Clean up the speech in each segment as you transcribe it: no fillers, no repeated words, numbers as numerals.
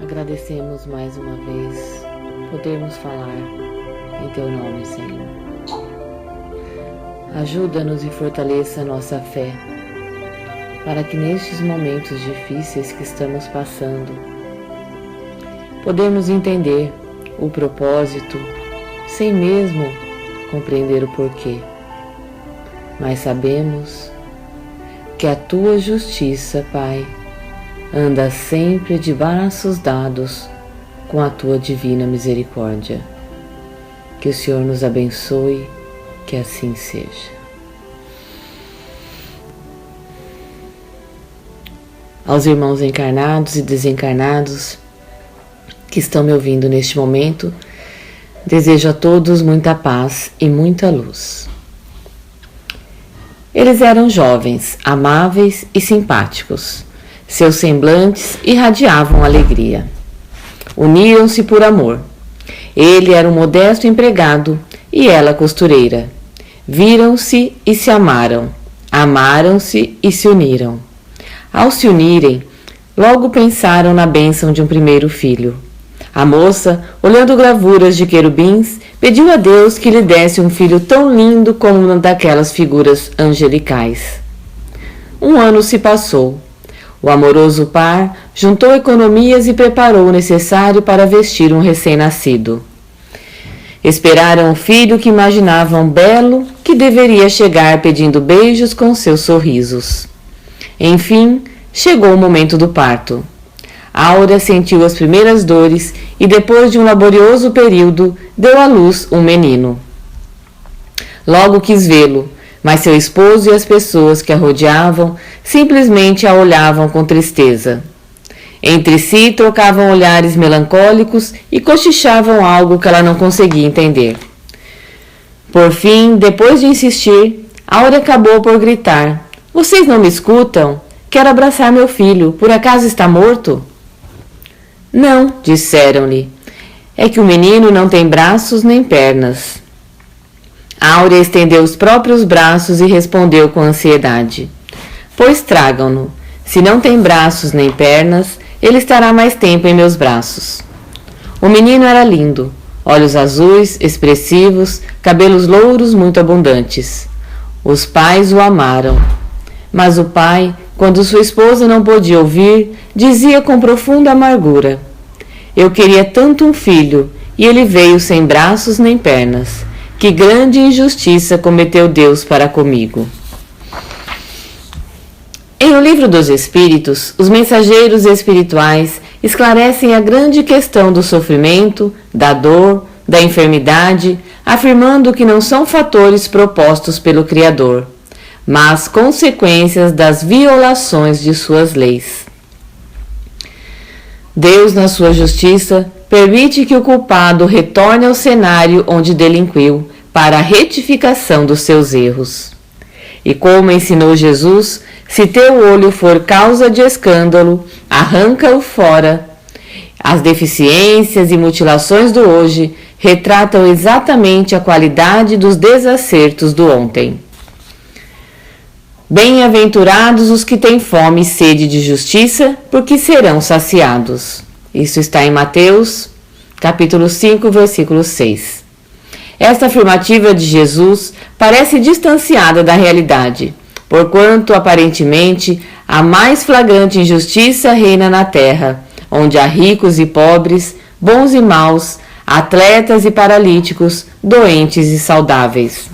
Agradecemos mais uma vez podermos falar em Teu nome, Senhor. Ajuda-nos e fortaleça a nossa fé, para que nestes momentos difíceis que estamos passando, podemos entender o propósito, sem mesmo compreender o porquê. Mas sabemos que a Tua justiça, Pai, anda sempre de braços dados com a Tua divina misericórdia. Que o Senhor nos abençoe, que assim seja. Aos irmãos encarnados e desencarnados que estão me ouvindo neste momento, desejo a todos muita paz e muita luz. Eles eram jovens, amáveis e simpáticos. Seus semblantes irradiavam alegria. Uniram-se por amor. Ele era um modesto empregado e ela costureira. Viram-se e se amaram. Amaram-se e se uniram. Ao se unirem, logo pensaram na bênção de um primeiro filho. A moça, olhando gravuras de querubins, pediu a Deus que lhe desse um filho tão lindo como uma daquelas figuras angelicais. 1 ano se passou. O amoroso par juntou economias e preparou o necessário para vestir um recém-nascido. Esperaram o filho que imaginavam belo, que deveria chegar pedindo beijos com seus sorrisos. Enfim, chegou o momento do parto. Áurea sentiu as primeiras dores e, depois de um laborioso período, deu à luz um menino. Logo quis vê-lo, mas seu esposo e as pessoas que a rodeavam simplesmente a olhavam com tristeza. Entre si trocavam olhares melancólicos e cochichavam algo que ela não conseguia entender. Por fim, depois de insistir, Áurea acabou por gritar: "Vocês não me escutam? Quero abraçar meu filho. Por acaso está morto?" "Não", disseram-lhe. "É que o menino não tem braços nem pernas." Áurea estendeu os próprios braços e respondeu com ansiedade: "Pois tragam-no. Se não tem braços nem pernas, ele estará mais tempo em meus braços." O menino era lindo, olhos azuis, expressivos, cabelos louros muito abundantes. Os pais o amaram. Mas o pai, quando sua esposa não podia ouvir, dizia com profunda amargura: "Eu queria tanto um filho, e ele veio sem braços nem pernas. Que grande injustiça cometeu Deus para comigo." Em O Livro dos Espíritos, os mensageiros espirituais esclarecem a grande questão do sofrimento, da dor, da enfermidade, afirmando que não são fatores propostos pelo Criador, mas consequências das violações de suas leis. Deus, na sua justiça, permite que o culpado retorne ao cenário onde delinquiu para a retificação dos seus erros. E como ensinou Jesus, se teu olho for causa de escândalo, arranca-o fora. As deficiências e mutilações do hoje retratam exatamente a qualidade dos desacertos do ontem. Bem-aventurados os que têm fome e sede de justiça, porque serão saciados. Isso está em Mateus, capítulo 5, versículo 6. Esta afirmativa de Jesus parece distanciada da realidade, porquanto, aparentemente, a mais flagrante injustiça reina na terra, onde há ricos e pobres, bons e maus, atletas e paralíticos, doentes e saudáveis.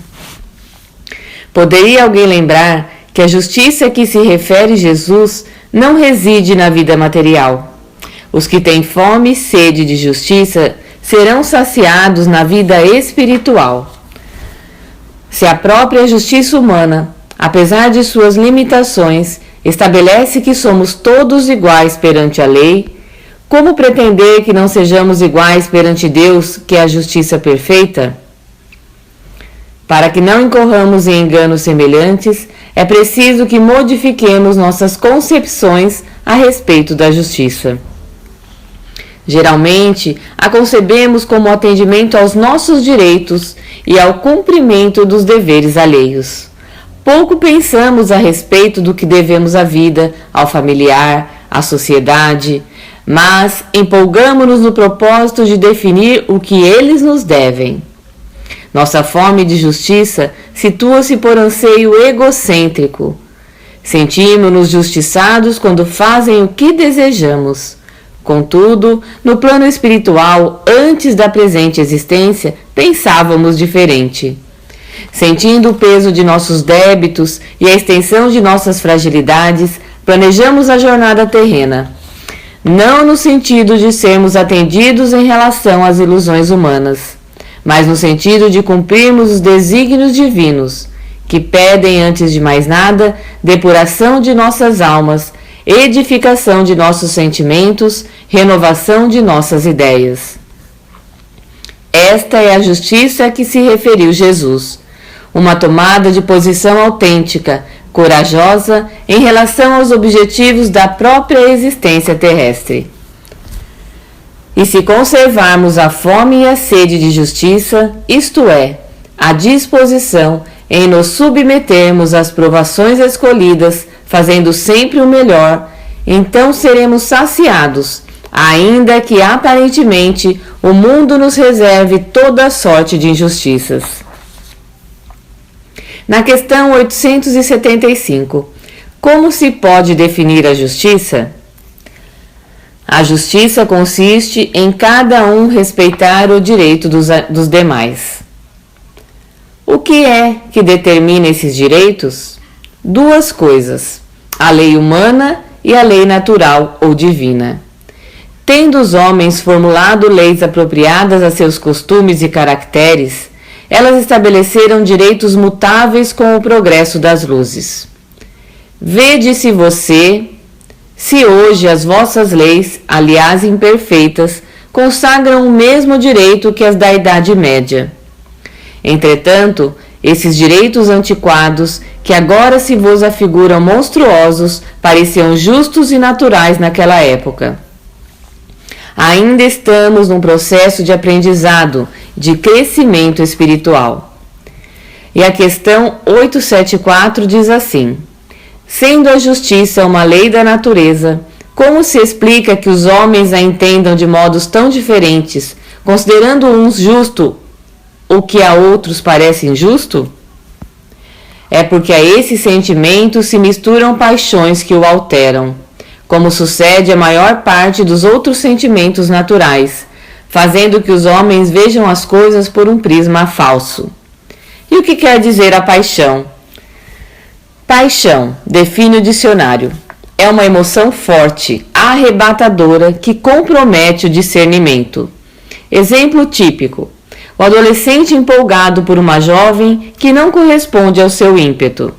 Poderia alguém lembrar que a justiça a que se refere Jesus não reside na vida material. Os que têm fome e sede de justiça serão saciados na vida espiritual. Se a própria justiça humana, apesar de suas limitações, estabelece que somos todos iguais perante a lei, como pretender que não sejamos iguais perante Deus, que é a justiça perfeita? Para que não incorramos em enganos semelhantes, é preciso que modifiquemos nossas concepções a respeito da justiça. Geralmente, a concebemos como atendimento aos nossos direitos e ao cumprimento dos deveres alheios. Pouco pensamos a respeito do que devemos à vida, ao familiar, à sociedade, mas empolgamo-nos no propósito de definir o que eles nos devem. Nossa fome de justiça situa-se por anseio egocêntrico. Sentimos-nos justiçados quando fazem o que desejamos. Contudo, no plano espiritual, antes da presente existência, pensávamos diferente. Sentindo o peso de nossos débitos e a extensão de nossas fragilidades, planejamos a jornada terrena. Não no sentido de sermos atendidos em relação às ilusões humanas, mas no sentido de cumprirmos os desígnios divinos, que pedem, antes de mais nada, depuração de nossas almas, edificação de nossos sentimentos, renovação de nossas ideias. Esta é a justiça a que se referiu Jesus, uma tomada de posição autêntica, corajosa em relação aos objetivos da própria existência terrestre. E se conservarmos a fome e a sede de justiça, isto é, a disposição em nos submetermos às provações escolhidas, fazendo sempre o melhor, então seremos saciados, ainda que aparentemente o mundo nos reserve toda sorte de injustiças. Na questão 875, como se pode definir a justiça? A justiça consiste em cada um respeitar o direito dos demais. O que é que determina esses direitos? Duas coisas: a lei humana e a lei natural ou divina. Tendo os homens formulado leis apropriadas a seus costumes e caracteres, elas estabeleceram direitos mutáveis com o progresso das luzes. Vede se hoje as vossas leis, aliás imperfeitas, consagram o mesmo direito que as da Idade Média. Entretanto, esses direitos antiquados, que agora se vos afiguram monstruosos, pareciam justos e naturais naquela época. Ainda estamos num processo de aprendizado, de crescimento espiritual. E a questão 874 diz assim: sendo a justiça uma lei da natureza, como se explica que os homens a entendam de modos tão diferentes, considerando uns justo o que a outros parece injusto? É porque a esse sentimento se misturam paixões que o alteram, como sucede a maior parte dos outros sentimentos naturais, fazendo que os homens vejam as coisas por um prisma falso. E o que quer dizer a paixão? Paixão, define o dicionário, é uma emoção forte, arrebatadora, que compromete o discernimento. Exemplo típico: o adolescente empolgado por uma jovem que não corresponde ao seu ímpeto.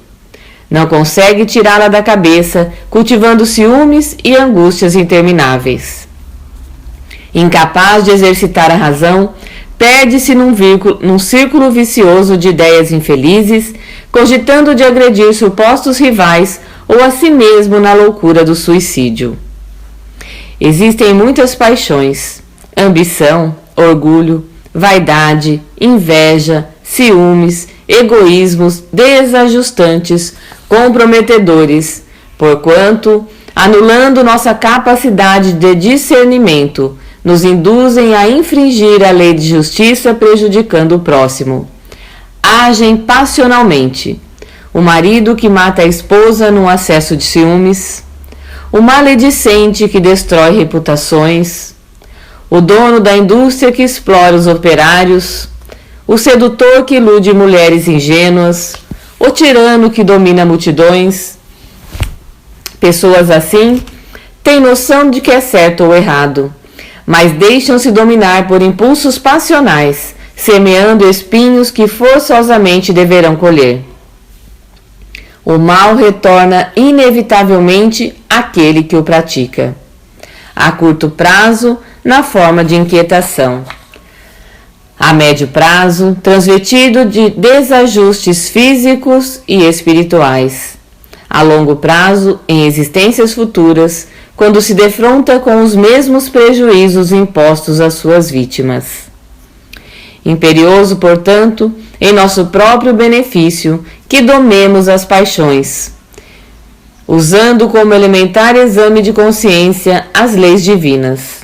Não consegue tirá-la da cabeça, cultivando ciúmes e angústias intermináveis. Incapaz de exercitar a razão, perde-se num círculo vicioso de ideias infelizes, cogitando de agredir supostos rivais ou a si mesmo na loucura do suicídio. Existem muitas paixões: ambição, orgulho, vaidade, inveja, ciúmes, egoísmos desajustantes, comprometedores, porquanto, anulando nossa capacidade de discernimento, nos induzem a infringir a lei de justiça, prejudicando o próximo. Agem passionalmente. O marido que mata a esposa num acesso de ciúmes, o maledicente que destrói reputações, o dono da indústria que explora os operários, o sedutor que ilude mulheres ingênuas, o tirano que domina multidões. Pessoas assim têm noção de que é certo ou errado, mas deixam-se dominar por impulsos passionais, semeando espinhos que forçosamente deverão colher. O mal retorna inevitavelmente àquele que o pratica, a curto prazo, na forma de inquietação; a médio prazo, transmitido de desajustes físicos e espirituais; a longo prazo, em existências futuras, quando se defronta com os mesmos prejuízos impostos às suas vítimas. Imperioso, portanto, em nosso próprio benefício, que domemos as paixões, usando como elementar exame de consciência as leis divinas.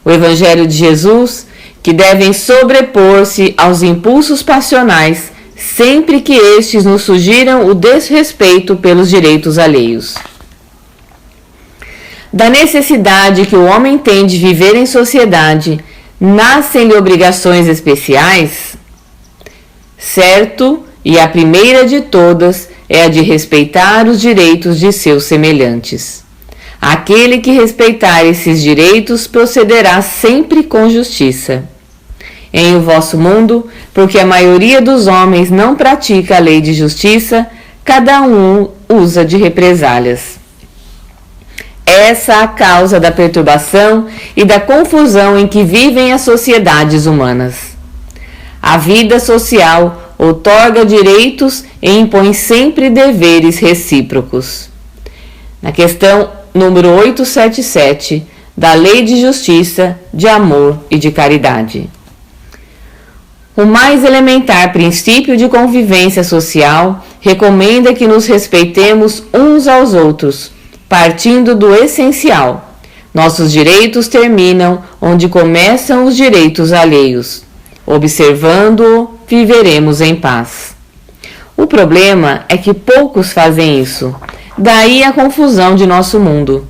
O Evangelho de Jesus, que devem sobrepor-se aos impulsos passionais sempre que estes nos sugiram o desrespeito pelos direitos alheios. Da necessidade que o homem tem de viver em sociedade, nascem-lhe obrigações especiais? Certo, e a primeira de todas é a de respeitar os direitos de seus semelhantes. Aquele que respeitar esses direitos procederá sempre com justiça. Em o vosso mundo, porque a maioria dos homens não pratica a lei de justiça, cada um usa de represálias. Essa é a causa da perturbação e da confusão em que vivem as sociedades humanas. A vida social outorga direitos e impõe sempre deveres recíprocos. Na questão número 877 da Lei de Justiça, de Amor e de Caridade. O mais elementar princípio de convivência social recomenda que nos respeitemos uns aos outros, partindo do essencial. Nossos direitos terminam onde começam os direitos alheios. Observando-o, viveremos em paz. O problema é que poucos fazem isso. Daí a confusão de nosso mundo.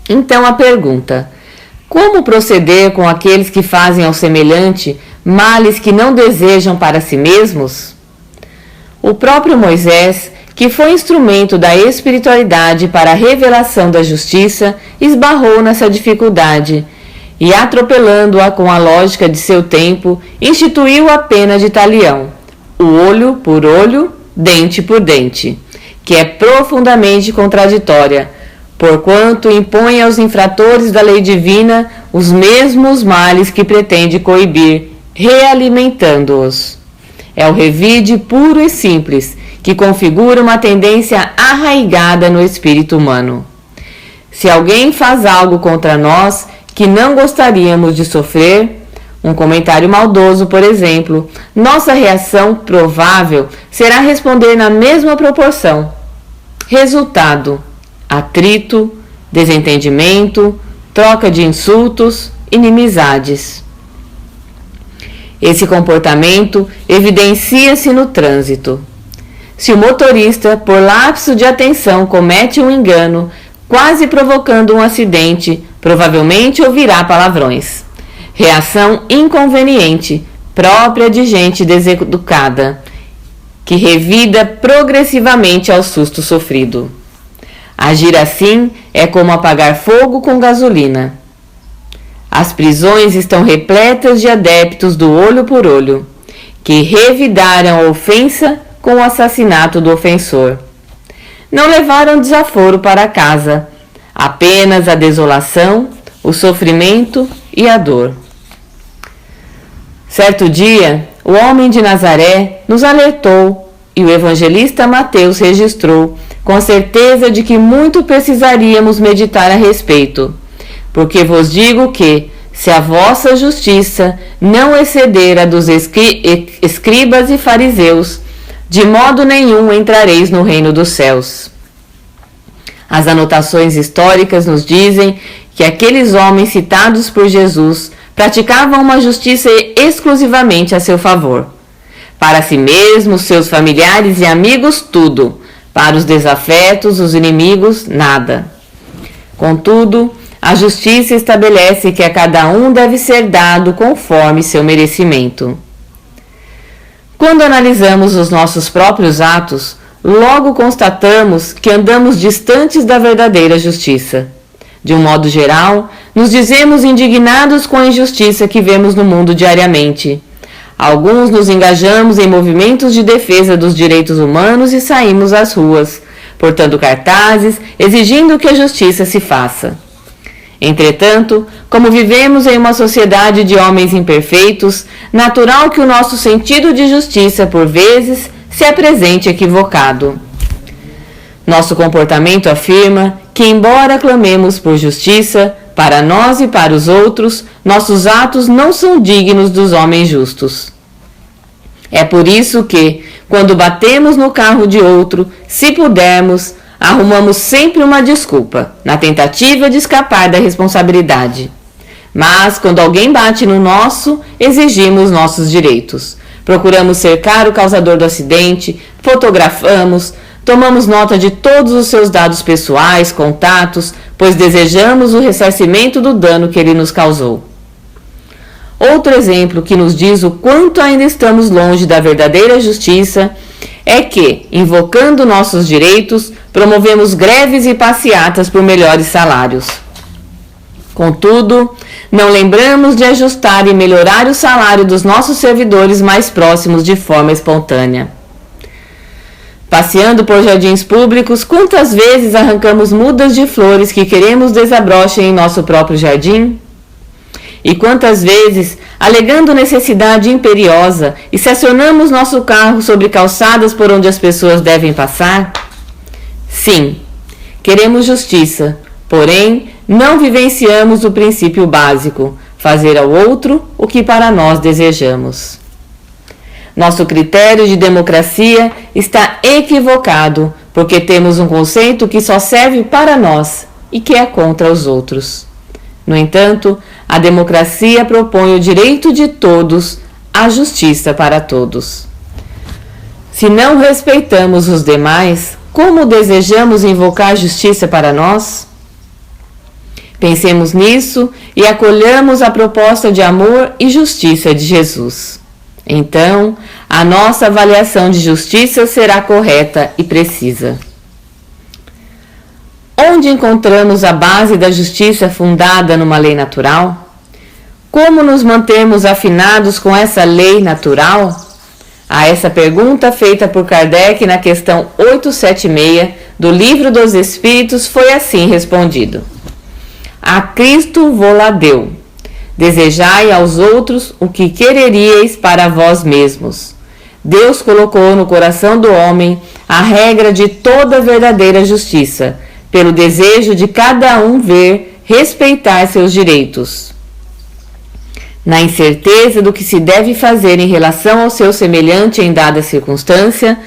Então a pergunta: como proceder com aqueles que fazem ao semelhante males que não desejam para si mesmos? O próprio Moisés, que foi instrumento da espiritualidade para a revelação da justiça, esbarrou nessa dificuldade e, atropelando-a com a lógica de seu tempo, instituiu a pena de talião, o olho por olho, dente por dente, que é profundamente contraditória, porquanto impõe aos infratores da lei divina os mesmos males que pretende coibir, realimentando-os. É o revide puro e simples, que configura uma tendência arraigada no espírito humano. Se alguém faz algo contra nós que não gostaríamos de sofrer, um comentário maldoso, por exemplo, nossa reação provável será responder na mesma proporção. Resultado: atrito, desentendimento, troca de insultos, inimizades. Esse comportamento evidencia-se no trânsito. Se o motorista, por lapso de atenção, comete um engano, quase provocando um acidente, provavelmente ouvirá palavrões. Reação inconveniente, própria de gente deseducada, que revida progressivamente ao susto sofrido. Agir assim é como apagar fogo com gasolina. As prisões estão repletas de adeptos do olho por olho, que revidaram a ofensa com o assassinato do ofensor. Não levaram desaforo para casa, apenas a desolação, o sofrimento e a dor. Certo dia, o homem de Nazaré nos alertou e o evangelista Mateus registrou, com certeza de que muito precisaríamos meditar a respeito. Porque vos digo que, se a vossa justiça não exceder a dos escribas e fariseus, de modo nenhum entrareis no reino dos céus. As anotações históricas nos dizem que aqueles homens citados por Jesus praticavam uma justiça exclusivamente a seu favor. Para si mesmos, seus familiares e amigos, tudo. Para os desafetos, os inimigos, nada. Contudo, a justiça estabelece que a cada um deve ser dado conforme seu merecimento. Quando analisamos os nossos próprios atos, logo constatamos que andamos distantes da verdadeira justiça. De um modo geral, nos dizemos indignados com a injustiça que vemos no mundo diariamente. Alguns nos engajamos em movimentos de defesa dos direitos humanos e saímos às ruas, portando cartazes, exigindo que a justiça se faça. Entretanto, como vivemos em uma sociedade de homens imperfeitos, natural que o nosso sentido de justiça, por vezes, se apresente equivocado. Nosso comportamento afirma que, embora clamemos por justiça, para nós e para os outros, nossos atos não são dignos dos homens justos. É por isso que, quando batemos no carro de outro, se pudermos, arrumamos sempre uma desculpa, na tentativa de escapar da responsabilidade. Mas, quando alguém bate no nosso, exigimos nossos direitos. Procuramos cercar o causador do acidente, fotografamos, tomamos nota de todos os seus dados pessoais, contatos, pois desejamos o ressarcimento do dano que ele nos causou. Outro exemplo que nos diz o quanto ainda estamos longe da verdadeira justiça é que, invocando nossos direitos, promovemos greves e passeatas por melhores salários. Contudo, não lembramos de ajustar e melhorar o salário dos nossos servidores mais próximos de forma espontânea. Passeando por jardins públicos, quantas vezes arrancamos mudas de flores que queremos desabrochem em nosso próprio jardim? E quantas vezes, alegando necessidade imperiosa, estacionamos nosso carro sobre calçadas por onde as pessoas devem passar? Sim, queremos justiça, porém, não vivenciamos o princípio básico, fazer ao outro o que para nós desejamos. Nosso critério de democracia está equivocado, porque temos um conceito que só serve para nós e que é contra os outros. No entanto, a democracia propõe o direito de todos à justiça para todos. Se não respeitamos os demais, como desejamos invocar justiça para nós? Pensemos nisso e acolhamos a proposta de amor e justiça de Jesus. Então, a nossa avaliação de justiça será correta e precisa. Onde encontramos a base da justiça fundada numa lei natural? Como nos mantemos afinados com essa lei natural? A essa pergunta feita por Kardec na questão 876 do Livro dos Espíritos foi assim respondido: A Cristo vô-la deu. Desejai aos outros o que quereríeis para vós mesmos. Deus colocou no coração do homem a regra de toda verdadeira justiça, pelo desejo de cada um ver respeitar seus direitos. Na incerteza do que se deve fazer em relação ao seu semelhante em dada circunstância,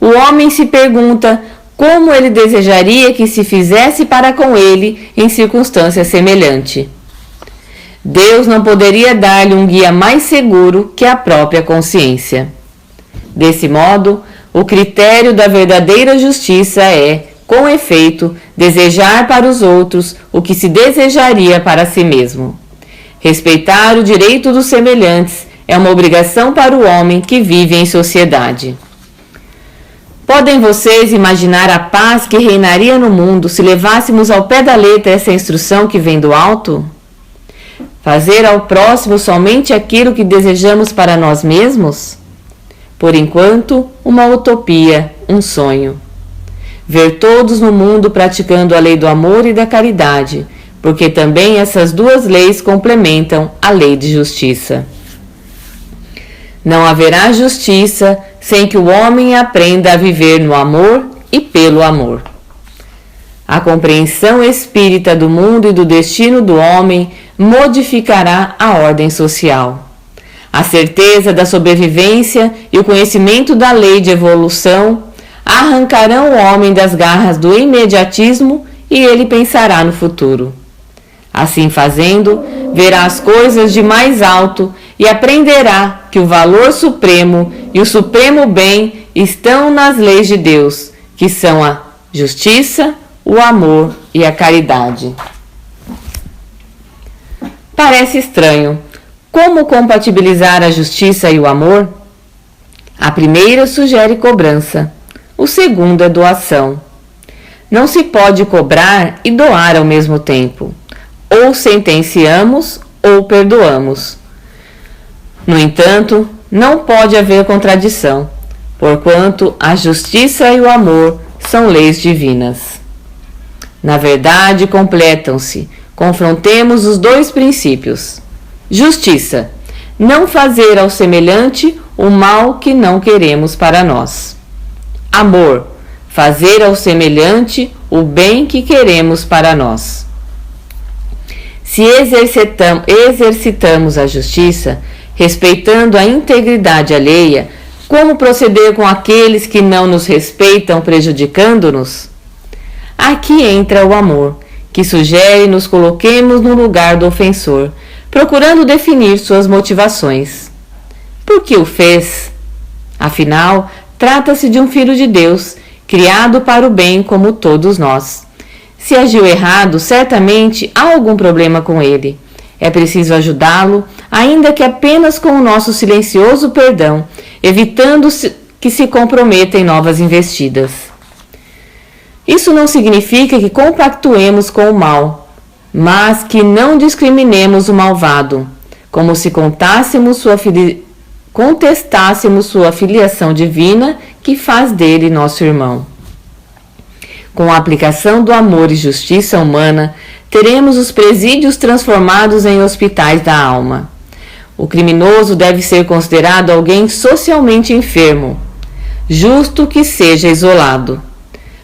o homem se pergunta como ele desejaria que se fizesse para com ele em circunstância semelhante. Deus não poderia dar-lhe um guia mais seguro que a própria consciência. Desse modo, o critério da verdadeira justiça é, com efeito, desejar para os outros o que se desejaria para si mesmo. Respeitar o direito dos semelhantes é uma obrigação para o homem que vive em sociedade. Podem vocês imaginar a paz que reinaria no mundo se levássemos ao pé da letra essa instrução que vem do alto? Fazer ao próximo somente aquilo que desejamos para nós mesmos? Por enquanto, uma utopia, um sonho. Ver todos no mundo praticando a lei do amor e da caridade, porque também essas duas leis complementam a lei de justiça. Não haverá justiça sem que o homem aprenda a viver no amor e pelo amor. A compreensão espírita do mundo e do destino do homem modificará a ordem social. A certeza da sobrevivência e o conhecimento da lei de evolução arrancarão o homem das garras do imediatismo e ele pensará no futuro. Assim fazendo, verá as coisas de mais alto e aprenderá que o valor supremo e o supremo bem estão nas leis de Deus, que são a justiça, o amor e a caridade. Parece estranho. Como compatibilizar a justiça e o amor? A primeira sugere cobrança, o segundo é doação. Não se pode cobrar e doar ao mesmo tempo. Ou sentenciamos ou perdoamos. No entanto, não pode haver contradição, porquanto a justiça e o amor são leis divinas. Na verdade, completam-se. Confrontemos os dois princípios. Justiça: não fazer ao semelhante o mal que não queremos para nós. Amor: fazer ao semelhante o bem que queremos para nós. Se exercitamos a justiça, respeitando a integridade alheia, como proceder com aqueles que não nos respeitam, prejudicando-nos? Aqui entra o amor, que sugere nos coloquemos no lugar do ofensor, procurando definir suas motivações. Por que o fez? Afinal, trata-se de um filho de Deus, criado para o bem como todos nós. Se agiu errado, certamente há algum problema com ele. É preciso ajudá-lo, ainda que apenas com o nosso silencioso perdão, evitando que se comprometa em novas investidas. Isso não significa que compactuemos com o mal, mas que não discriminemos o malvado, como se contestássemos sua filiação divina que faz dele nosso irmão. Com a aplicação do amor e justiça humana, teremos os presídios transformados em hospitais da alma. O criminoso deve ser considerado alguém socialmente enfermo, justo que seja isolado.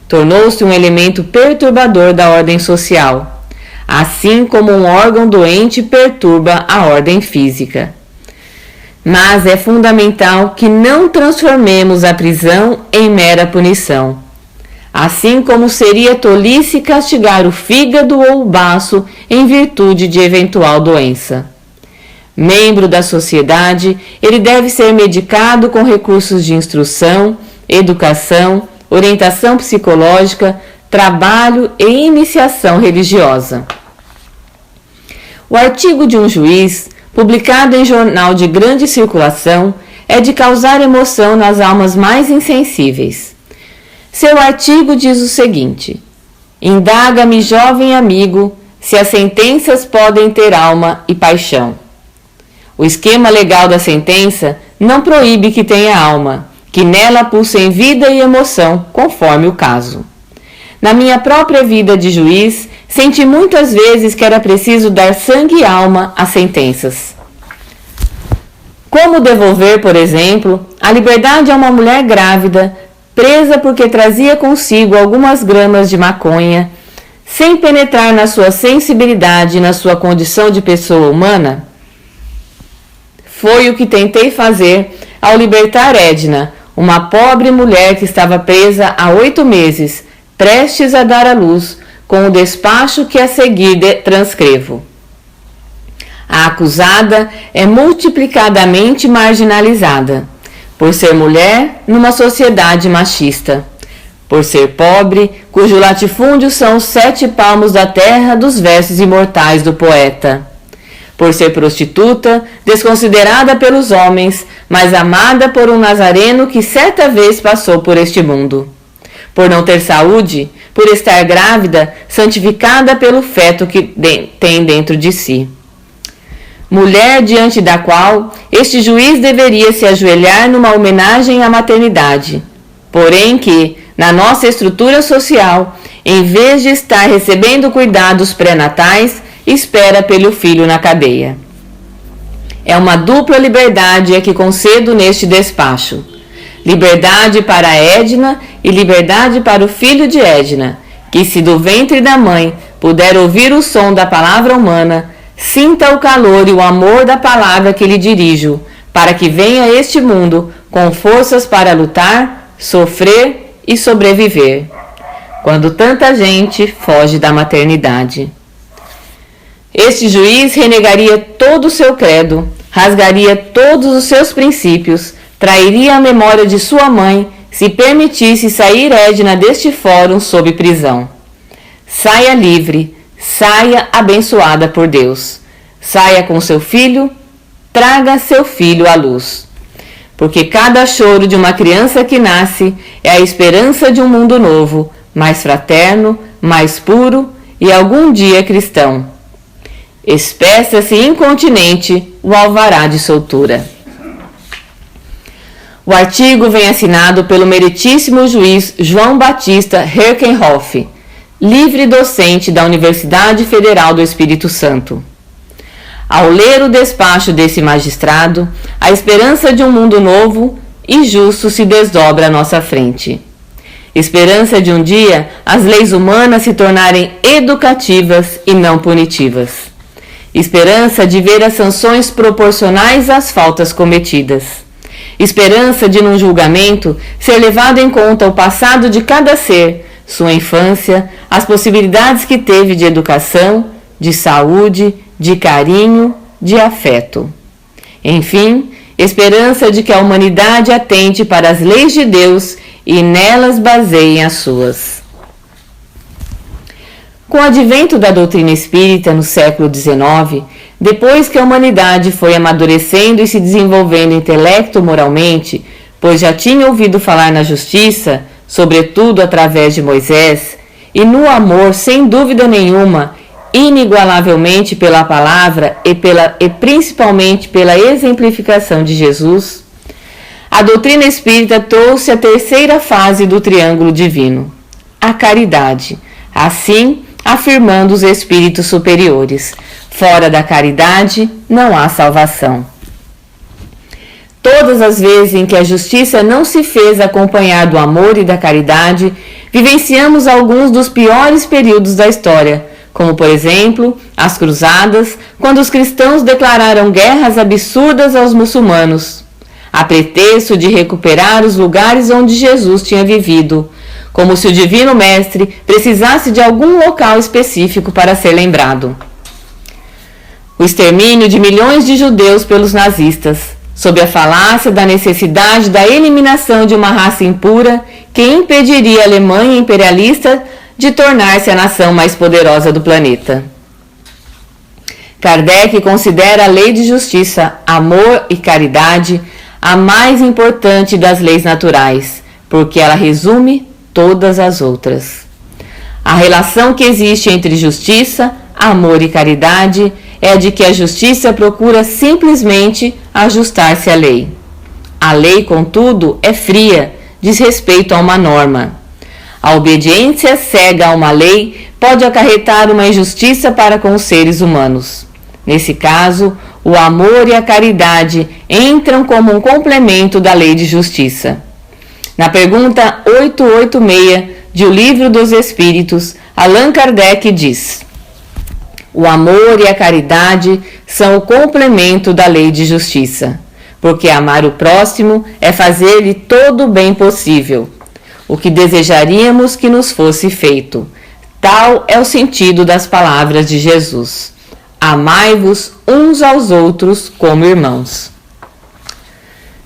Tornou-se um elemento perturbador da ordem social, assim como um órgão doente perturba a ordem física. Mas é fundamental que não transformemos a prisão em mera punição. Assim como seria tolice castigar o fígado ou o baço em virtude de eventual doença. Membro da sociedade, ele deve ser medicado com recursos de instrução, educação, orientação psicológica, trabalho e iniciação religiosa. O artigo de um juiz, publicado em jornal de grande circulação, é de causar emoção nas almas mais insensíveis. Seu artigo diz o seguinte: indaga-me, jovem amigo, se as sentenças podem ter alma e paixão. O esquema legal da sentença não proíbe que tenha alma, que nela pulsem vida e emoção, conforme o caso. Na minha própria vida de juiz, senti muitas vezes que era preciso dar sangue e alma às sentenças. Como devolver, por exemplo, a liberdade a uma mulher grávida, presa porque trazia consigo algumas gramas de maconha, sem penetrar na sua sensibilidade e na sua condição de pessoa humana? Foi o que tentei fazer ao libertar Edna, uma pobre mulher que estava presa há 8 meses, prestes a dar à luz, com o despacho que a seguir transcrevo. A acusada é multiplicadamente marginalizada, por ser mulher numa sociedade machista, por ser pobre, cujo latifúndio são os 7 palmos da terra dos versos imortais do poeta, por ser prostituta, desconsiderada pelos homens, mas amada por um nazareno que certa vez passou por este mundo, por não ter saúde, por estar grávida, santificada pelo feto que tem dentro de si. Mulher diante da qual este juiz deveria se ajoelhar numa homenagem à maternidade, porém que, na nossa estrutura social, em vez de estar recebendo cuidados pré-natais, espera pelo filho na cadeia. É uma dupla liberdade a que concedo neste despacho. Liberdade para Edna e liberdade para o filho de Edna, que se do ventre da mãe puder ouvir o som da palavra humana, sinta o calor e o amor da palavra que lhe dirijo, para que venha a este mundo com forças para lutar, sofrer e sobreviver, quando tanta gente foge da maternidade. Este juiz renegaria todo o seu credo, rasgaria todos os seus princípios, trairia a memória de sua mãe se permitisse sair Edna deste fórum sob prisão. Saia livre, saia abençoada por Deus. Saia com seu filho, traga seu filho à luz. Porque cada choro de uma criança que nasce é a esperança de um mundo novo, mais fraterno, mais puro e algum dia cristão. Espeça-se incontinente o alvará de soltura. O artigo vem assinado pelo meritíssimo juiz João Batista Herkenhoff, livre docente da Universidade Federal do Espírito Santo. Ao ler o despacho desse magistrado, a esperança de um mundo novo e justo se desdobra à nossa frente. Esperança de um dia as leis humanas se tornarem educativas e não punitivas. Esperança de ver as sanções proporcionais às faltas cometidas. Esperança de, num julgamento, ser levado em conta o passado de cada ser, sua infância, as possibilidades que teve de educação, de saúde, de carinho, de afeto. Enfim, esperança de que a humanidade atente para as leis de Deus e nelas baseiem as suas. Com o advento da doutrina espírita no século XIX, depois que a humanidade foi amadurecendo e se desenvolvendo intelecto-moralmente, pois já tinha ouvido falar na justiça, sobretudo através de Moisés, e no amor, sem dúvida nenhuma, inigualavelmente pela palavra e principalmente pela exemplificação de Jesus, a doutrina espírita trouxe a terceira fase do triângulo divino, a caridade, assim afirmando os espíritos superiores. Fora da caridade não há salvação. Todas as vezes em que a justiça não se fez acompanhar do amor e da caridade, vivenciamos alguns dos piores períodos da história, como, por exemplo, as cruzadas, quando os cristãos declararam guerras absurdas aos muçulmanos, a pretexto de recuperar os lugares onde Jesus tinha vivido, como se o Divino Mestre precisasse de algum local específico para ser lembrado. O extermínio de milhões de judeus pelos nazistas, sob a falácia da necessidade da eliminação de uma raça impura que impediria a Alemanha imperialista de tornar-se a nação mais poderosa do planeta. Kardec considera a lei de justiça, amor e caridade a mais importante das leis naturais, porque ela resume todas as outras. A relação que existe entre justiça, amor e caridade é a de que a justiça procura simplesmente ajustar-se à lei. A lei, contudo, é fria, diz respeito a uma norma. A obediência cega a uma lei pode acarretar uma injustiça para com os seres humanos. Nesse caso, o amor e a caridade entram como um complemento da lei de justiça. Na pergunta 886 de O Livro dos Espíritos, Allan Kardec diz: o amor e a caridade são o complemento da lei de justiça, porque amar o próximo é fazer-lhe todo o bem possível, o que desejaríamos que nos fosse feito. Tal é o sentido das palavras de Jesus: amai-vos uns aos outros como irmãos.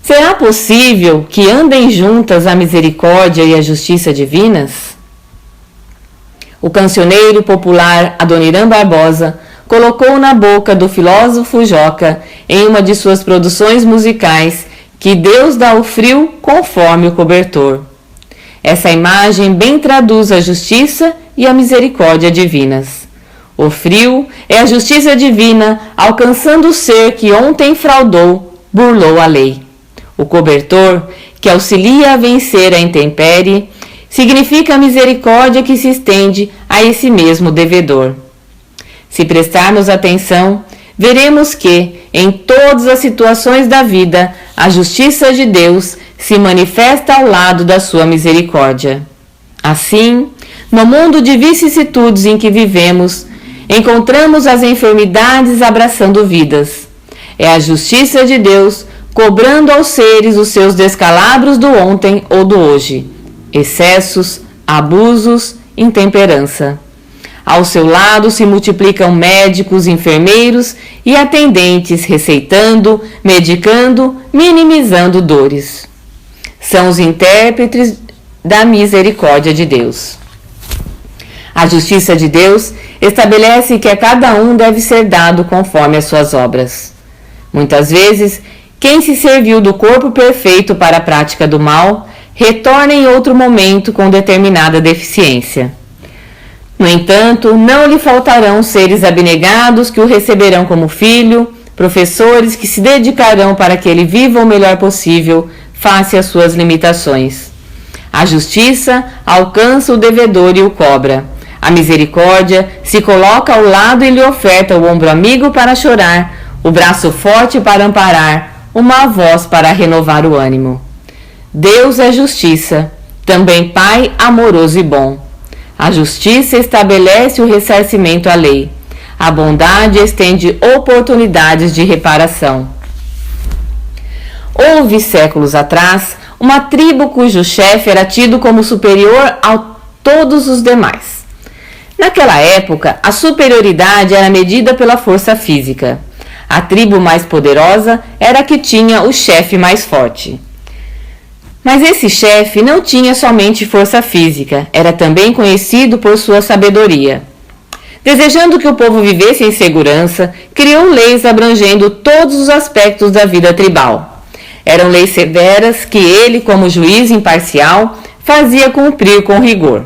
Será possível que andem juntas a misericórdia e a justiça divinas? O cancioneiro popular Adoniran Barbosa colocou na boca do filósofo Joca, em uma de suas produções musicais, que Deus dá o frio conforme o cobertor. Essa imagem bem traduz a justiça e a misericórdia divinas. O frio é a justiça divina alcançando o ser que ontem fraudou, burlou a lei. O cobertor, que auxilia a vencer a intempérie, significa a misericórdia que se estende a esse mesmo devedor. Se prestarmos atenção, veremos que, em todas as situações da vida, a justiça de Deus se manifesta ao lado da sua misericórdia. Assim, no mundo de vicissitudes em que vivemos, encontramos as enfermidades abraçando vidas. É a justiça de Deus cobrando aos seres os seus descalabros do ontem ou do hoje, excessos, abusos, intemperança. Ao seu lado se multiplicam médicos, enfermeiros e atendentes receitando, medicando, minimizando dores. São os intérpretes da misericórdia de Deus. A justiça de Deus estabelece que a cada um deve ser dado conforme as suas obras. Muitas vezes, quem se serviu do corpo perfeito para a prática do mal, retorna em outro momento com determinada deficiência. No entanto, não lhe faltarão seres abnegados que o receberão como filho, professores que se dedicarão para que ele viva o melhor possível, face às suas limitações. A justiça alcança o devedor e o cobra. A misericórdia se coloca ao lado e lhe oferta o ombro amigo para chorar, o braço forte para amparar, uma voz para renovar o ânimo. Deus é justiça, também Pai amoroso e bom. A justiça estabelece o ressarcimento à lei. A bondade estende oportunidades de reparação. Houve, séculos atrás, uma tribo cujo chefe era tido como superior a todos os demais. Naquela época, a superioridade era medida pela força física. A tribo mais poderosa era a que tinha o chefe mais forte. Mas esse chefe não tinha somente força física, era também conhecido por sua sabedoria. Desejando que o povo vivesse em segurança, criou leis abrangendo todos os aspectos da vida tribal. Eram leis severas que ele, como juiz imparcial, fazia cumprir com rigor.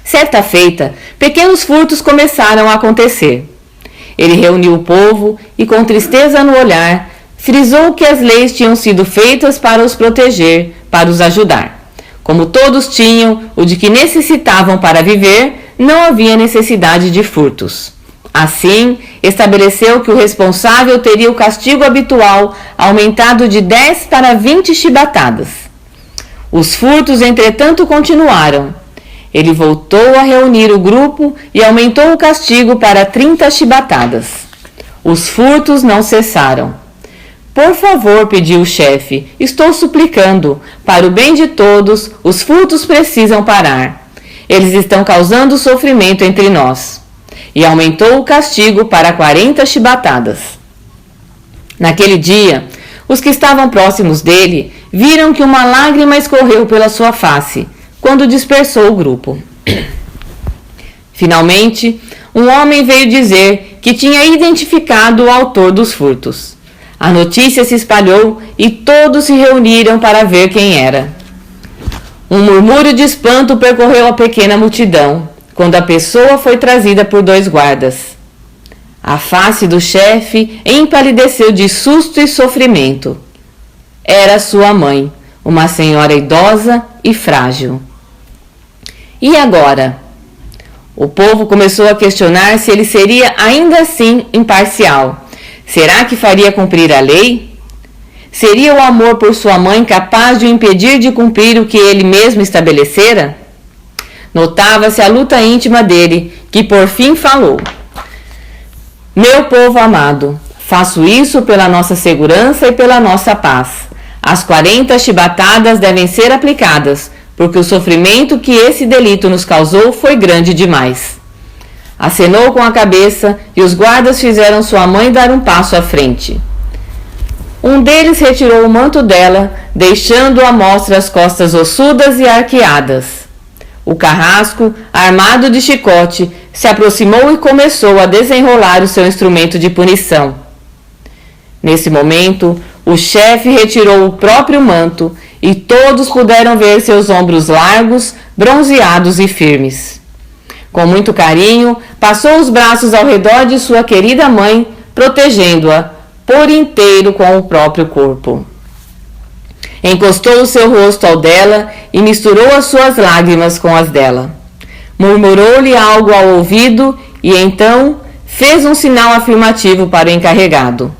Certa feita, pequenos furtos começaram a acontecer. Ele reuniu o povo e, com tristeza no olhar, frisou que as leis tinham sido feitas para os proteger, para os ajudar. Como todos tinham o de que necessitavam para viver, não havia necessidade de furtos. Assim, estabeleceu que o responsável teria o castigo habitual aumentado de 10 para 20 chibatadas. Os furtos, entretanto, continuaram. Ele voltou a reunir o grupo e aumentou o castigo para 30 chibatadas. Os furtos não cessaram. Por favor, pediu o chefe, estou suplicando, para o bem de todos, os furtos precisam parar. Eles estão causando sofrimento entre nós. E aumentou o castigo para 40 chibatadas. Naquele dia, os que estavam próximos dele viram que uma lágrima escorreu pela sua face, quando dispersou o grupo. Finalmente, um homem veio dizer que tinha identificado o autor dos furtos. A notícia se espalhou e todos se reuniram para ver quem era. Um murmúrio de espanto percorreu a pequena multidão, quando a pessoa foi trazida por 2 guardas. A face do chefe empalideceu de susto e sofrimento. Era sua mãe, uma senhora idosa e frágil. E agora? O povo começou a questionar se ele seria ainda assim imparcial. Será que faria cumprir a lei? Seria o amor por sua mãe capaz de o impedir de cumprir o que ele mesmo estabelecera? Notava-se a luta íntima dele, que por fim falou: Meu povo amado, faço isso pela nossa segurança e pela nossa paz. As 40 chibatadas devem ser aplicadas, porque o sofrimento que esse delito nos causou foi grande demais. Acenou com a cabeça e os guardas fizeram sua mãe dar um passo à frente. Um deles retirou o manto dela, deixando à mostra as costas ossudas e arqueadas. O carrasco, armado de chicote, se aproximou e começou a desenrolar o seu instrumento de punição. Nesse momento, o chefe retirou o próprio manto e todos puderam ver seus ombros largos, bronzeados e firmes. Com muito carinho, passou os braços ao redor de sua querida mãe, protegendo-a por inteiro com o próprio corpo. Encostou o seu rosto ao dela e misturou as suas lágrimas com as dela. Murmurou-lhe algo ao ouvido e então fez um sinal afirmativo para o encarregado.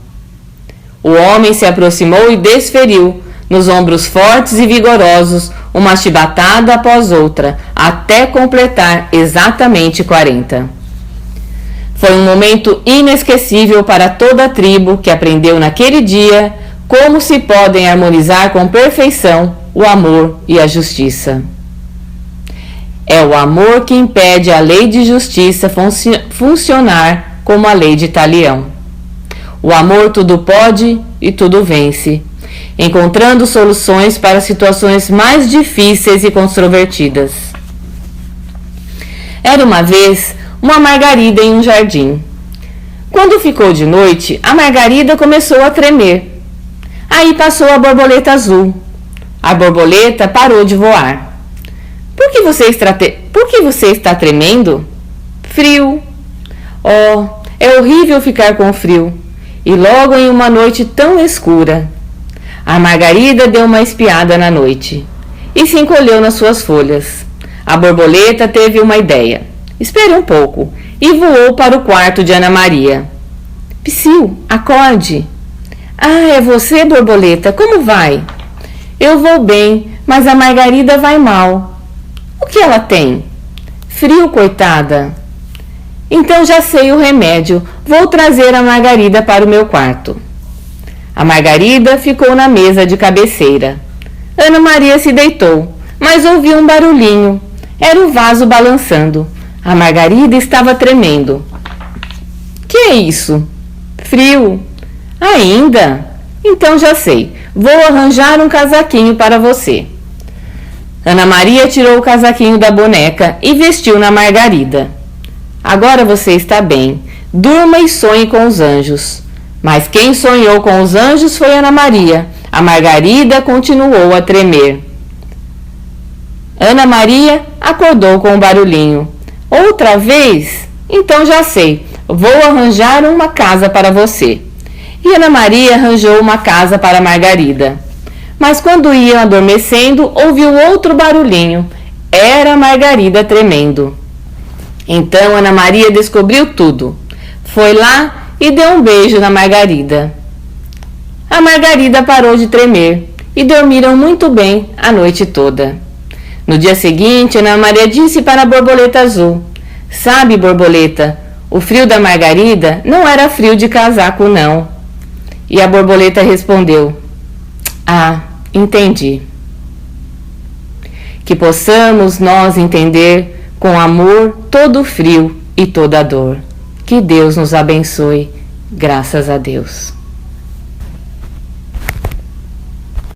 O homem se aproximou e desferiu, nos ombros fortes e vigorosos, uma chibatada após outra, até completar exatamente 40. Foi um momento inesquecível para toda a tribo que aprendeu naquele dia como se podem harmonizar com perfeição o amor e a justiça. É o amor que impede a lei de justiça funcionar como a lei de Talião. O amor tudo pode e tudo vence, encontrando soluções para situações mais difíceis e controvertidas. Era uma vez uma margarida em um jardim. Quando ficou de noite, a margarida começou a tremer. Aí passou a borboleta azul. A borboleta parou de voar. Por que você está tremendo? Frio. Oh, é horrível ficar com frio. E logo em uma noite tão escura. A margarida deu uma espiada na noite e se encolheu nas suas folhas. A borboleta teve uma ideia. Espere um pouco e voou para o quarto de Ana Maria. Psiu, acorde. Ah, é você, borboleta, como vai? Eu vou bem, mas a margarida vai mal. O que ela tem? Frio, coitada. Então já sei o remédio, vou trazer a margarida para o meu quarto. A margarida ficou na mesa de cabeceira. Ana Maria se deitou, mas ouviu um barulhinho. Era o vaso balançando. A Margarida estava tremendo. Que é isso? Frio. Ainda? Então já sei. Vou arranjar um casaquinho para você. Ana Maria tirou o casaquinho da boneca e vestiu na Margarida. Agora você está bem. Durma e sonhe com os anjos. Mas quem sonhou com os anjos foi Ana Maria. A Margarida continuou a tremer. Ana Maria acordou com um barulhinho. Outra vez? Então já sei. Vou arranjar uma casa para você. E Ana Maria arranjou uma casa para Margarida. Mas quando iam adormecendo, ouviu outro barulhinho. Era a Margarida tremendo. Então Ana Maria descobriu tudo. Foi lá e deu um beijo na Margarida. A Margarida parou de tremer e dormiram muito bem a noite toda. No dia seguinte, Ana Maria disse para a borboleta azul: Sabe, borboleta, o frio da Margarida não era frio de casaco, não. E a borboleta respondeu: Ah, entendi. Que possamos nós entender com amor todo o frio e toda a dor. Que Deus nos abençoe, graças a Deus.